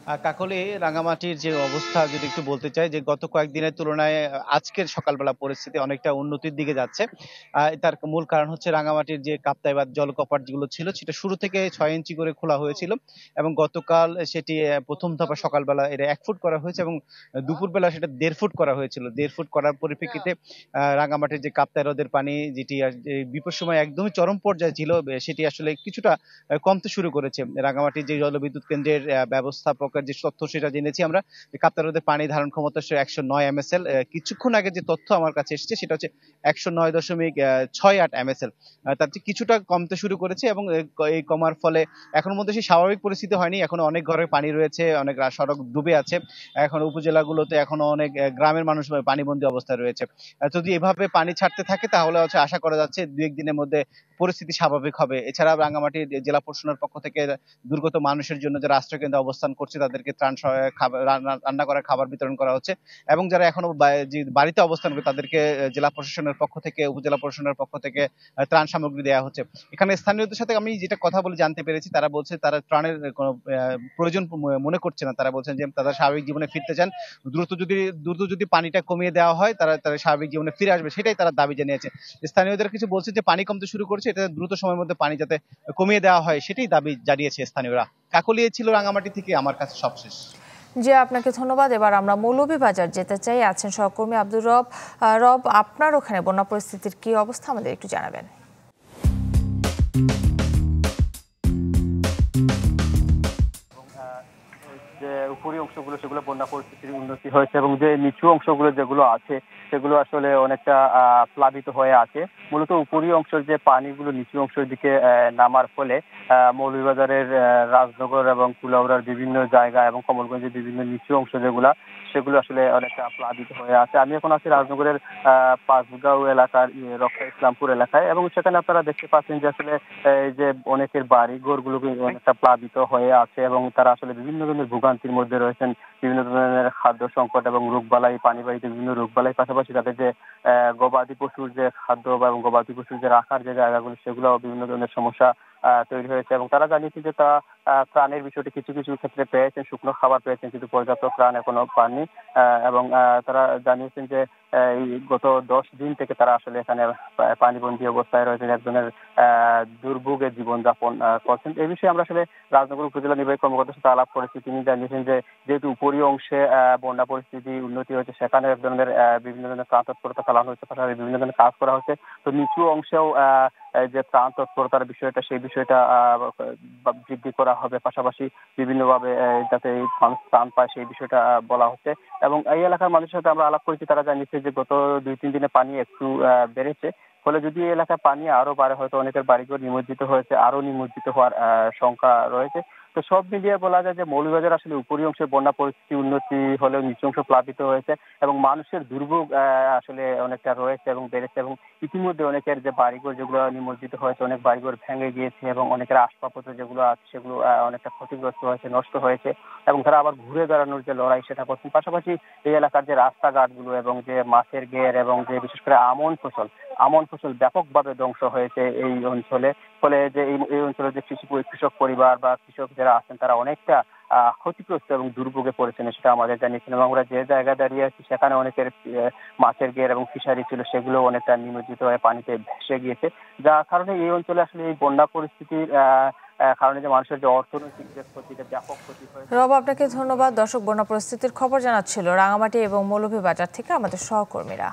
কাকলী রাঙামাটির যে অবস্থা যদি একটু বলতে চাই যে গত কয়েকদিনের তুলনায় আজকের সকালবেলা পরিস্থিতি অনেকটা উন্নতির দিকে যাচ্ছে। তার মূল কারণ হচ্ছে রাঙামাটির যে কাপ্তাই বা জলকপাট যেগুলো ছিল সেটা শুরু থেকে 6 ইঞ্চি করে খোলা হয়েছিল এবং গতকাল সেটি প্রথম দফা সকালবেলা এটা 1 ফুট করা হয়েছে এবং দুপুরবেলা সেটা 1.5 ফুট করা হয়েছিল। 1.5 ফুট করার পরিপ্রেক্ষিতে রাঙামাটির যে কাপ্তাই হ্রদের পানি যেটি বিপদ সময় একদমই চরম পর্যায়ে ছিল সেটি আসলে কিছুটা কমতে শুরু করেছে। রাঙামাটির যে জলবিদ্যুৎ কেন্দ্রের ব্যবস্থাপকের যে তথ্য সেটা জেনেছি আমরা। কাপ্তাই হ্রদের পানি ধারণ ক্ষমতা 109 এমএসএল। কিছুক্ষণ আগে যে তথ্য আমার কাছে এসেছে সেটা হচ্ছে 109.68 এমএসএল। তার চেয়ে কিছুটা কমতে শুরু করেছে এবং এই কমার ফলে এখনো মধ্যে সেই স্বাভাবিক পরিস্থিতি হয়নি। এখনো অনেক ঘরে পানি রয়েছে, অনেক সড়ক ডুবে আছে। এখন উপজেলাগুলোতে এখনো অনেক গ্রামের মানুষ পানিবন্দী অবস্থায় রয়েছে। যদি এভাবে পানি ছাড়তে থাকে তাহলে হচ্ছে আশা করা যাচ্ছে 2-1 দিনের মধ্যে পরিস্থিতি স্বাভাবিক হবে। এছাড়া রাঙামাটির জেলা প্রশাসনের পক্ষ থেকে দুর্গত মানুষের জন্য যারা আশ্রয়কেন্দ্রে অবস্থান করছে তাদেরকে ত্রাণ সহায়ক খাবার, রান্না করা খাবার বিতরণ করা হচ্ছে এবং যারা এখনো যে বাড়িতে অবস্থান করে তাদেরকে জেলা প্রশাসনের পক্ষ থেকে, উপজেলা প্রশাসনের পক্ষ থেকে ত্রাণ সামগ্রী দেওয়া হচ্ছে। এখানে স্থানীয়দের সাথে আমি যেটা কথা বলে জানতে পেরেছি তারা বলছে তারা ত্রাণের কোনো প্রয়োজন মনে করছে না। তারা বলছেন যে তারা স্বাভাবিক জীবনে ফিরতে চান। দ্রুত যদি পানিটা কমিয়ে দেওয়া হয় তারা স্বাভাবিক জীবনে ফিরে আসবে, সেটাই তারা দাবি জানিয়েছে। স্থানীয়দের কিছু বলছে যে পানি কমতে শুরু করছে, এটা দ্রুত সময়ের মধ্যে পানি যাতে কমিয়ে দেওয়া হয় সেটাই দাবি জানিয়েছে স্থানীয়রা। কাকলিয়ে ছিল রাঙামাটি থেকে আমার কাছে সবশেষ। জি, আপনাকে ধন্যবাদ। এবার আমরা মৌলভীবাজার যেতে চাই। আছেন সহকর্মী আব্দুর রব। রব, আপনার ওখানে বন্যা পরিস্থিতির কি অবস্থা আমাদের একটু জানাবেন। যে উপরি অংশগুলো সেগুলো বন্যা পরিস্থিতির উন্নতি হয়েছে এবং যে নিচু অংশগুলো যেগুলো আছে সেগুলো আসলে অনেকটা প্লাবিত হয়ে আছে। মূলত উপরি অংশের যে পানিগুলো নিচু অংশের দিকে নামার ফলে মৌলভীবাজারের রাজনগর এবং কুলাউড়ার বিভিন্ন জায়গা এবং কমলগঞ্জের বিভিন্ন নিচু অংশ সেগুলো আসলে অনেকটা প্লাবিত হয়ে আছে। আমি এখন আছি রাজনগরের পাঁচগাঁও এলাকার রক্ষা ইসলামপুর এলাকায় এবং সেখানে আপনারা দেখতে পাচ্ছেন যে আসলে এই যে অনেকের বাড়ি ঘরগুলো অনেকটা প্লাবিত হয়ে আছে এবং তারা আসলে বিভিন্ন ধরনের ভোগান্তির মধ্যে রয়েছেন। বিভিন্ন ধরনের খাদ্য সংকট এবং রোগবালাই, পানিবাহিত বিভিন্ন রোগবালাই, পাশাপাশি তাদের যে গবাদি পশুর যে খাদ্য এবং গবাদি পশুর যে রাখার যে জায়গাগুলো সেগুলো বিভিন্ন ধরনের সমস্যা তৈরি হয়েছে এবং তারা জানিয়েছে যে তারা ত্রাণের বিষয়টি কিছু কিছু ক্ষেত্রে পেয়েছেন, শুকনো খাবার পেয়েছেন কিন্তু পর্যাপ্ত ত্রাণ এখনো পাননি এবং তারা জানিয়েছেন যে এই গত 10 দিন থেকে তারা আসলে এখানে পানিবন্দী অবস্থায় রয়েছেন, এক ধরনের দুর্ভোগের জীবনযাপন করছেন। এই বিষয়ে আমরা আসলে রাজনগর উপজেলা নির্বাহী কর্মকর্তার সাথে আলাপ করেছি। তিনি জানিয়েছেন যে যেহেতু উপরি অংশে বন্যা পরিস্থিতি উন্নতি হয়েছে সেখানে এক ধরনের বিভিন্ন ধরনের ত্রাণ তৎপরতা চালানো হচ্ছে, পাশাপাশি বিভিন্ন ধরনের কাজ করা হচ্ছে। তো নিচু অংশেও যে ত্রাণ তৎপরতার বিষয়টা সেই বিষয়টা বৃদ্ধি করা হবে, পাশাপাশি বিভিন্নভাবে যাতে এই মানুষ ত্রাণ পায় সেই বিষয়টা বলা হচ্ছে। এবং এই এলাকার মানুষের সাথে আমরা আলাপ করেছি, তারা জানিয়েছে যে গত 2-3 দিনে পানি একটু বেড়েছে। ফলে যদি এই এলাকায় পানি আরো বাড়ে হয়তো অনেকের বাড়িঘর নিমজ্জিত হয়েছে, আরো নিমজ্জিত হওয়ার শঙ্কা রয়েছে। তো সব মিলিয়ে বলা যায় যে মৌলভীবাজার আসলে উপরি অংশে বন্যা পরিস্থিতি উন্নতি হলেও নিচু অংশ প্লাবিত হয়েছে এবং মানুষের দুর্ভোগ আসলে অনেকটা রয়েছে এবং বেড়েছে এবং ইতিমধ্যে অনেকের যে বাড়িঘর যেগুলো নিমজ্জিত হয়েছে, অনেক বাড়িঘর ভেঙে গিয়েছে এবং অনেকের আসবাবপত্র যেগুলো আছে সেগুলো অনেকটা ক্ষতিগ্রস্ত হয়েছে, নষ্ট হয়েছে এবং তারা আবার ঘুরে দাঁড়ানোর যে লড়াই সেটা করছেন। পাশাপাশি এই এলাকার যে রাস্তাঘাটগুলো এবং যে মাছের ঘের এবং যে বিশেষ করে আমন ফসল ব্যাপকভাবে ধ্বংস হয়েছে এই অঞ্চলে। ফলে যে এই অঞ্চলের যে কৃষক পরিবার বা কৃষক যারা আছেন তারা অনেকটা ক্ষতিগ্রস্ত এবং দুর্ভোগে পড়েছেন, সেটা আমাদের জানিয়েছেন। এবং আমরা যে জায়গায় দাঁড়িয়ে আছি সেখানে অনেকের মাছের ঘের এবং ফিশারি ছিল সেগুলো অনেকটা নিমজ্জিত হয়ে পানিতে ভেসে গিয়েছে, যার কারণে এই অঞ্চলে আসলে এই বন্যা পরিস্থিতির কারণে যে মানুষের যে অর্থনৈতিক যে ক্ষতিটা ব্যাপক ক্ষতি হয়েছে। রব, আপনাকে ধন্যবাদ। দর্শক, বন্যা পরিস্থিতির খবর জানাচ্ছিল রাঙামাটি এবং মৌলভীবাজার থেকে আমাদের সহকর্মীরা।